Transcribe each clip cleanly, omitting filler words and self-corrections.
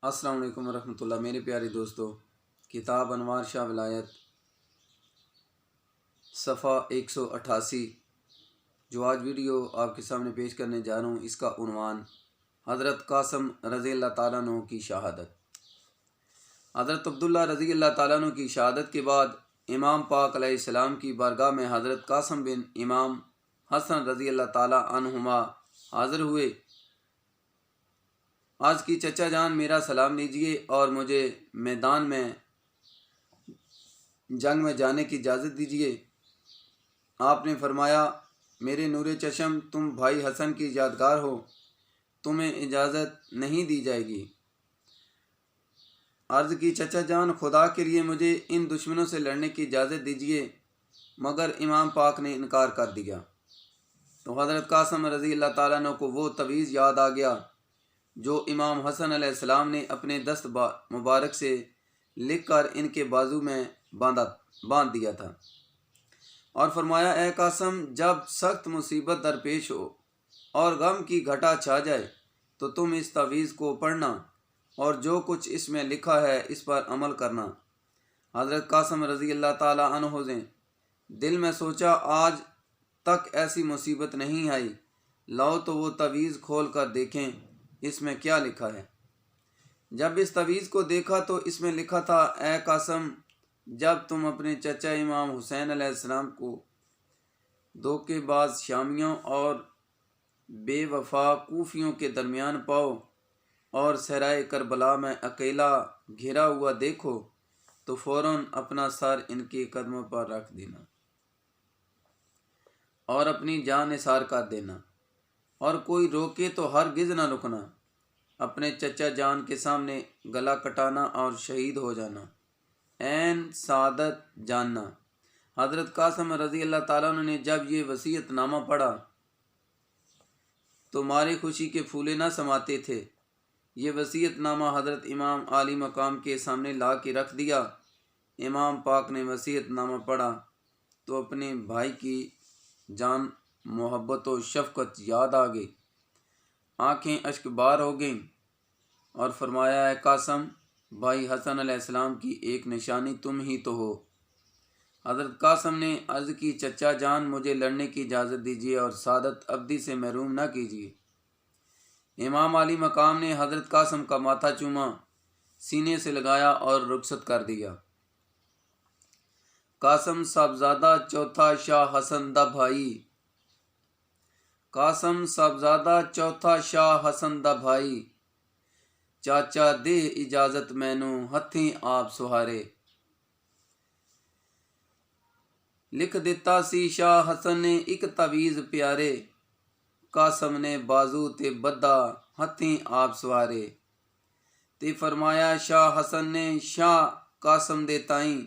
السلام علیکم ورحمۃ اللہ۔ میرے پیارے دوستو، کتاب انوار شاہ ولایت صفحہ 188 جو آج ویڈیو آپ کے سامنے پیش کرنے جا رہا ہوں، اس کا عنوان حضرت قاسم رضی اللہ تعالیٰ عنہ کی شہادت۔ حضرت عبداللہ رضی اللہ تعالیٰ عنہ کی شہادت کے بعد امام پاک علیہ السلام کی بارگاہ میں حضرت قاسم بن امام حسن رضی اللہ تعالیٰ عنہما حاضر ہوئے۔ آج کی چچا جان، میرا سلام لیجئے اور مجھے میدان میں جنگ میں جانے کی اجازت دیجئے۔ آپ نے فرمایا، میرے نور چشم، تم بھائی حسن کی یادگار ہو، تمہیں اجازت نہیں دی جائے گی۔ عرض کی، چچا جان، خدا کے لیے مجھے ان دشمنوں سے لڑنے کی اجازت دیجئے، مگر امام پاک نے انکار کر دیا۔ تو حضرت قاسم رضی اللہ تعالیٰ عنہ کو وہ تعویذ یاد آ گیا جو امام حسن علیہ السلام نے اپنے دست مبارک سے لکھ کر ان کے بازو میں باندھ دیا تھا، اور فرمایا، اے قاسم، جب سخت مصیبت درپیش ہو اور غم کی گھٹا چھا جائے تو تم اس تعویذ کو پڑھنا اور جو کچھ اس میں لکھا ہے اس پر عمل کرنا۔ حضرت قاسم رضی اللہ تعالیٰ عنہ نے دل میں سوچا، آج تک ایسی مصیبت نہیں آئی، لاؤ تو وہ تعویذ کھول کر دیکھیں اس میں کیا لکھا ہے۔ جب اس تعویذ کو دیکھا تو اس میں لکھا تھا، اے قاسم، جب تم اپنے چچا امام حسین علیہ السلام کو دھوکے باز شامیوں اور بے وفا کوفیوں کے درمیان پاؤ اور صحرائے کربلا میں اکیلا گھرا ہوا دیکھو تو فوراً اپنا سر ان کے قدموں پر رکھ دینا اور اپنی جان نثار کر دینا، اور کوئی روکے تو ہرگز نہ رکنا، اپنے چچا جان کے سامنے گلا کٹانا اور شہید ہو جانا، عین سعادت جاننا۔ حضرت قاسم رضی اللہ تعالیٰ عنہ نے جب یہ وصیت نامہ پڑھا تو مارے خوشی کے پھولے نہ سماتے تھے۔ یہ وصیت نامہ حضرت امام عالی مقام کے سامنے لا کے رکھ دیا۔ امام پاک نے وصیت نامہ پڑھا تو اپنے بھائی کی جان محبت و شفقت یاد آ گئی، آنکھیں اشک بار ہو گئیں، اور فرمایا، اے قاسم، بھائی حسن علیہ السلام کی ایک نشانی تم ہی تو ہو۔ حضرت قاسم نے عرض کی، چچا جان، مجھے لڑنے کی اجازت دیجیے اور سعادت ابدی سے محروم نہ کیجیے۔ امام علی مقام نے حضرت قاسم کا ماتھا چوما، سینے سے لگایا اور رخصت کر دیا۔ قاسم صاحبزادہ چوتھا شاہ حسن دا بھائی، قاسم صاحبزادہ چوتھا شاہ حسن دا بھائی، چاچا دے اجازت مینوں ہتھیں آپ سہارے۔ لکھ دیتا سی شاہ حسن نے ایک تعویذ پیارے، قاسم نے بازو تے بدھا ہتھیں آپ سوارے۔ تے فرمایا شاہ حسن نے شاہ قاسم دے تائیں،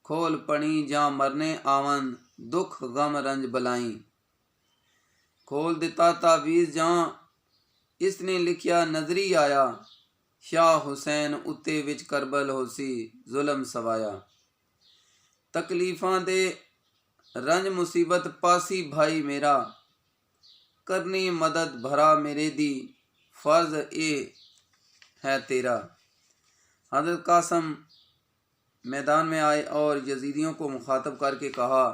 کھول پڑی جاں مرنے آون دکھ غم رنج بلائیں۔ کھول دیتا تعویذ جاں اس نے لکھیا نظری آیا، شاہ حسین اتے وچ کربل ہو سی ظلم سوایا۔ تکلیفاں دے رنج مصیبت پاسی بھائی میرا، کرنی مدد بھرا میرے دی فرض اے ہے تیرا۔ حضرت قاسم میدان میں آئے اور یزیدیوں کو مخاطب کر کے کہا،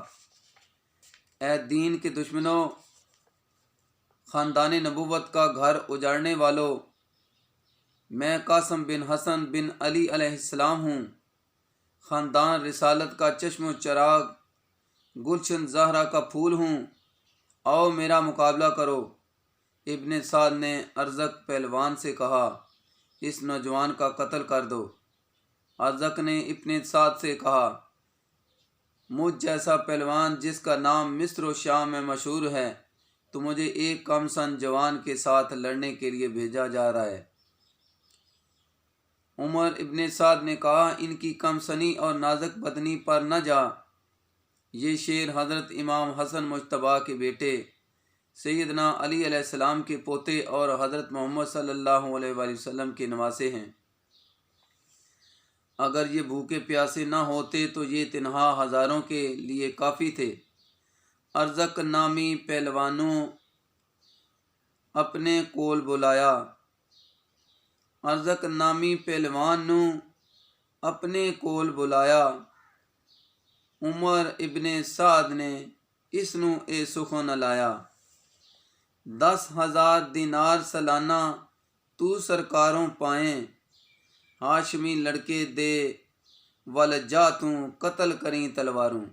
اے دین کے دشمنوں، خاندان نبوت کا گھر اجاڑنے والوں، میں قاسم بن حسن بن علی علیہ السلام ہوں، خاندان رسالت کا چشم و چراغ، گلشن زہرا کا پھول ہوں، آؤ میرا مقابلہ کرو۔ ابن سعد نے ارزق پہلوان سے کہا، اس نوجوان کا قتل کر دو۔ ارزق نے ابن سعد سے کہا، مجھ جیسا پہلوان جس کا نام مصر و شام میں مشہور ہے تو مجھے ایک کم سن جوان کے ساتھ لڑنے کے لیے بھیجا جا رہا ہے۔ عمر ابن سعد نے کہا، ان کی کم سنی اور نازک بدنی پر نہ جا۔ یہ شعر حضرت امام حسن مجتبیٰ کے بیٹے، سیدنا علی علیہ السلام کے پوتے اور حضرت محمد صلی اللہ علیہ وآلہ وسلم کے نواسے ہیں۔ اگر یہ بھوکے پیاسے نہ ہوتے تو یہ تنہا ہزاروں کے لیے کافی تھے۔ ارزق نامی پہلوانوں اپنے کول بلایا، ارزق نامی پہلوان نو اپنے کول بلایا۔ عمر ابن سعد نے اس نو اے سخن لایا۔ 10,000 دینار سالانہ تو سرکاروں پائیں، ہاشمی لڑکے دے ول جا توں قتل کریں تلواروں۔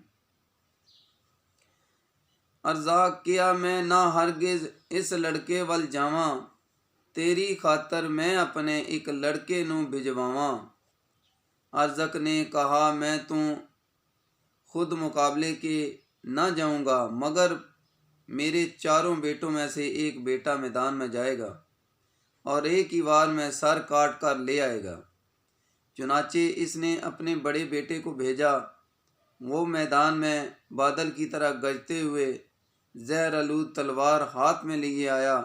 عرضا کیا میں نہ ہرگز اس لڑکے ول جاواں، تیری خاطر میں اپنے ایک لڑکے نو بھجواواں۔ ارزق نے کہا میں تو خود مقابلے کے نہ جاؤں گا، مگر میرے 4 بیٹوں میں سے ایک بیٹا میدان میں جائے گا اور ایک ہی وار میں سر کاٹ کر لے آئے گا۔ چنانچہ اس نے اپنے بڑے بیٹے کو بھیجا۔ وہ میدان میں بادل کی طرح گرجتے ہوئے زہر آلود تلوار ہاتھ میں لیے آیا۔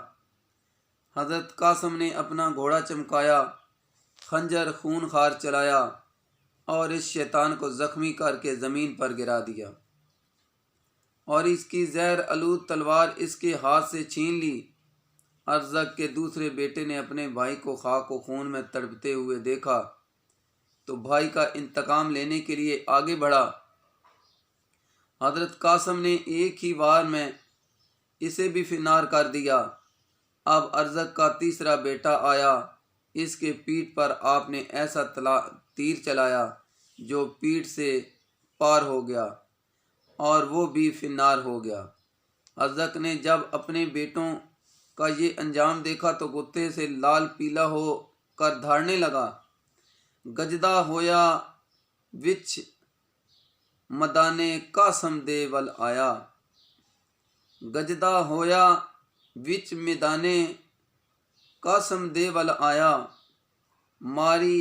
حضرت قاسم نے اپنا گھوڑا چمکایا، خنجر خون خار چلایا اور اس شیطان کو زخمی کر کے زمین پر گرا دیا اور اس کی زہر آلود تلوار اس کے ہاتھ سے چھین لی۔ ارزق کے دوسرے بیٹے نے اپنے بھائی کو خاک و خون میں تڑپتے ہوئے دیکھا تو بھائی کا انتقام لینے کے لیے آگے بڑھا۔ حضرت قاسم نے ایک ہی وار میں اسے بھی فنار کر دیا۔ اب ارزق کا تیسرا بیٹا آیا، اس کے پیٹھ پر آپ نے ایسا تیر چلایا جو پیٹھ سے پار ہو گیا اور وہ بھی فنار ہو گیا۔ ارزق نے جب اپنے بیٹوں کا یہ انجام دیکھا تو غصے سے لال پیلا ہو کر دھاڑنے لگا۔ گجدا ہویا وچ مدانے قاسم دے ول آیا۔ گجدا ہویا وچ میدانے قاسم دے ول آیا، ماری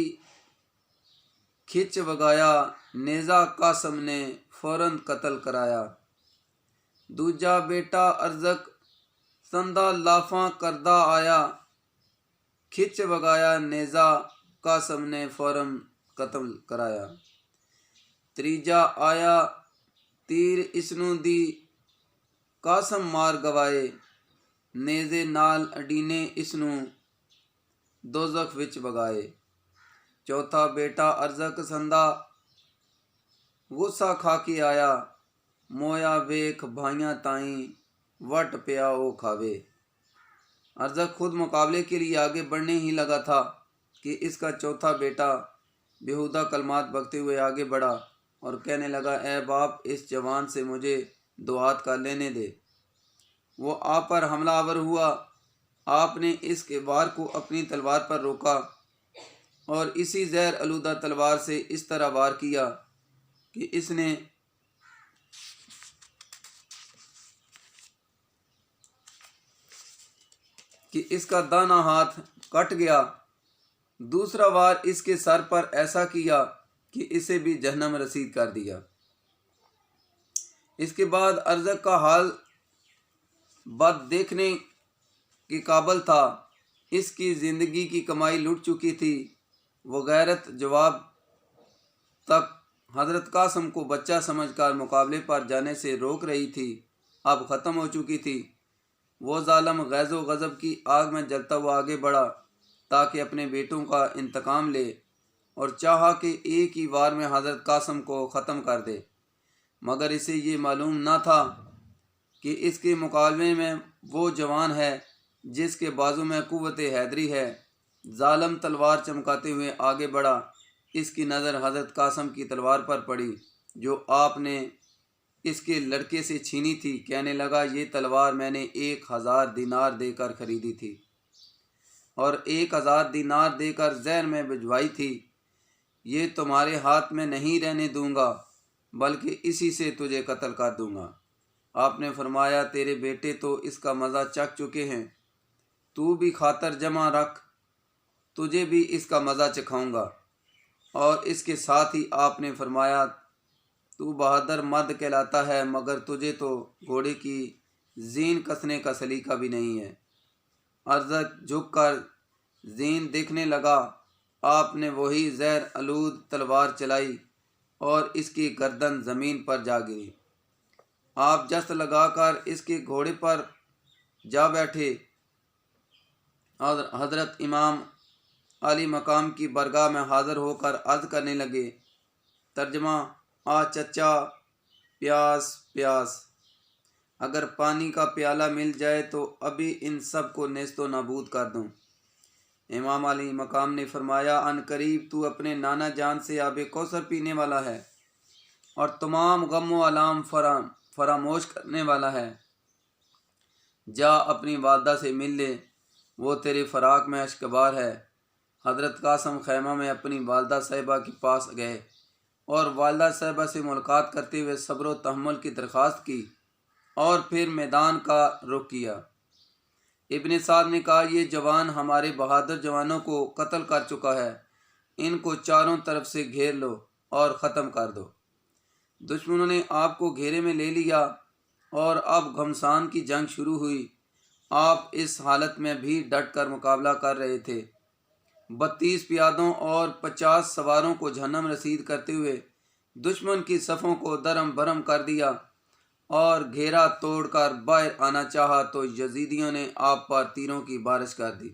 کھچ وگایا نیزہ قاسم نے فوراً قتل کرایا۔ دوجا بیٹا ارزق سندہ لافاں کردہ آیا، کھچ وگایا نیزہ قاسم نے فوراً قتل کرایا۔ تریجا آیا تیر اسنو دی قاسم مار گوائے، نیزے نال اڈینے اسنو دوزخ وچ بگائے۔ چوتھا بیٹا ارزق سندہ غصہ کھا کے آیا، مویا ویکھ بھائیاں تائیں وٹ پیا او کھاوے۔ ارزق خود مقابلے کے لیے آگے بڑھنے ہی لگا تھا کہ اس کا چوتھا بیٹا بیہودہ کلمات بکتے ہوئے آگے بڑھا اور کہنے لگا اے باپ اس جوان سے مجھے 2 ہاتھ کا لینے دے۔ وہ آپ پر حملہ آور ہوا۔ آپ نے اس کے وار کو اپنی تلوار پر روکا اور اسی زہر آلودہ تلوار سے اس طرح وار کیا کہ اس کا دانا ہاتھ کٹ گیا۔ دوسرا وار اس کے سر پر ایسا کیا کہ اسے بھی جہنم رسید کر دیا۔ اس کے بعد ارزق کا حال بد دیکھنے کے قابل تھا۔ اس کی زندگی کی کمائی لٹ چکی تھی۔ وہ غیرت جواب تک حضرت قاسم کو بچہ سمجھ کر مقابلے پر جانے سے روک رہی تھی، اب ختم ہو چکی تھی۔ وہ ظالم غیظ و غضب کی آگ میں جلتا ہوا آگے بڑھا تاکہ اپنے بیٹوں کا انتقام لے اور چاہا کہ ایک ہی وار میں حضرت قاسم کو ختم کر دے، مگر اسے یہ معلوم نہ تھا کہ اس کے مقابلے میں وہ جوان ہے جس کے بازو میں قوت حیدری ہے۔ ظالم تلوار چمکاتے ہوئے آگے بڑھا۔ اس کی نظر حضرت قاسم کی تلوار پر پڑی جو آپ نے اس کے لڑکے سے چھینی تھی۔ کہنے لگا یہ تلوار میں نے 1,000 دینار دے کر خریدی تھی اور 1,000 دینار دے کر زہر میں بھجوائی تھی۔ یہ تمہارے ہاتھ میں نہیں رہنے دوں گا بلکہ اسی سے تجھے قتل کر دوں گا۔ آپ نے فرمایا تیرے بیٹے تو اس کا مزہ چکھ چکے ہیں، تو بھی خاطر جمع رکھ، تجھے بھی اس کا مزہ چکھاؤں گا۔ اور اس کے ساتھ ہی آپ نے فرمایا تو بہادر مرد کہلاتا ہے مگر تجھے تو گھوڑے کی زین کسنے کا سلیقہ بھی نہیں ہے۔ ارزق جھک کر زین دیکھنے لگا۔ آپ نے وہی زہر آلود تلوار چلائی اور اس کی گردن زمین پر جا گری۔ آپ جست لگا کر اس کے گھوڑے پر جا بیٹھے اور حضرت امام عالی مقام کی برگاہ میں حاضر ہو کر عرض کرنے لگے۔ ترجمہ: آ چچا، پیاس پیاس، اگر پانی کا پیالہ مل جائے تو ابھی ان سب کو نیست و نابود کر دوں۔ امام علی مقام نے فرمایا، ان قریب تو اپنے نانا جان سے آب کوثر پینے والا ہے اور تمام غم و الام فراموش کرنے والا ہے۔ جا اپنی والدہ سے مل لے، وہ تیرے فراق میں اشکبار ہے۔ حضرت قاسم خیمہ میں اپنی والدہ صاحبہ کے پاس گئے اور والدہ صاحبہ سے ملاقات کرتے ہوئے صبر و تحمل کی درخواست کی اور پھر میدان کا رخ کیا۔ ابن سعد نے کہا، یہ جوان ہمارے بہادر جوانوں کو قتل کر چکا ہے، ان کو چاروں طرف سے گھیر لو اور ختم کر دو۔ دشمنوں نے آپ کو گھیرے میں لے لیا اور اب گھمسان کی جنگ شروع ہوئی۔ آپ اس حالت میں بھی ڈٹ کر مقابلہ کر رہے تھے۔ 32 پیادوں اور 50 سواروں کو جہنم رسید کرتے ہوئے دشمن کی صفوں کو درم برم کر دیا اور گھیرا توڑ کر باہر آنا چاہا تو یزیدیوں نے آپ پر تیروں کی بارش کر دی۔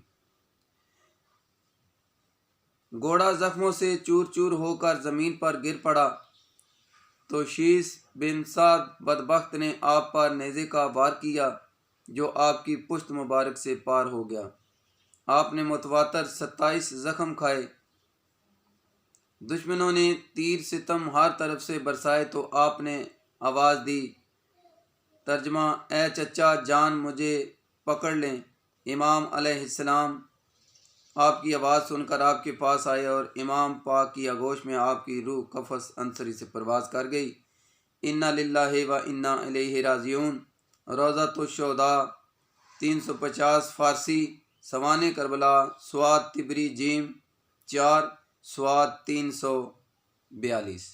گھوڑا زخموں سے چور چور ہو کر زمین پر گر پڑا تو شیس بن سعد بدبخت نے آپ پر نیزے کا وار کیا جو آپ کی پشت مبارک سے پار ہو گیا۔ آپ نے متواتر 27 زخم کھائے۔ دشمنوں نے تیر ستم ہر طرف سے برسائے تو آپ نے آواز دی۔ ترجمہ: اے چچا جان، مجھے پکڑ لیں۔ امام علیہ السلام آپ کی آواز سن کر آپ کے پاس آئے اور امام پاک کی آغوش میں آپ کی روح قفس عنصری سے پرواز کر گئی۔ انا للہ و انا الیہ راجعون۔ روضۃ الشہداء 350 فارسی، سوانح کربلا، سواد طبری جیم 4، سواد 342۔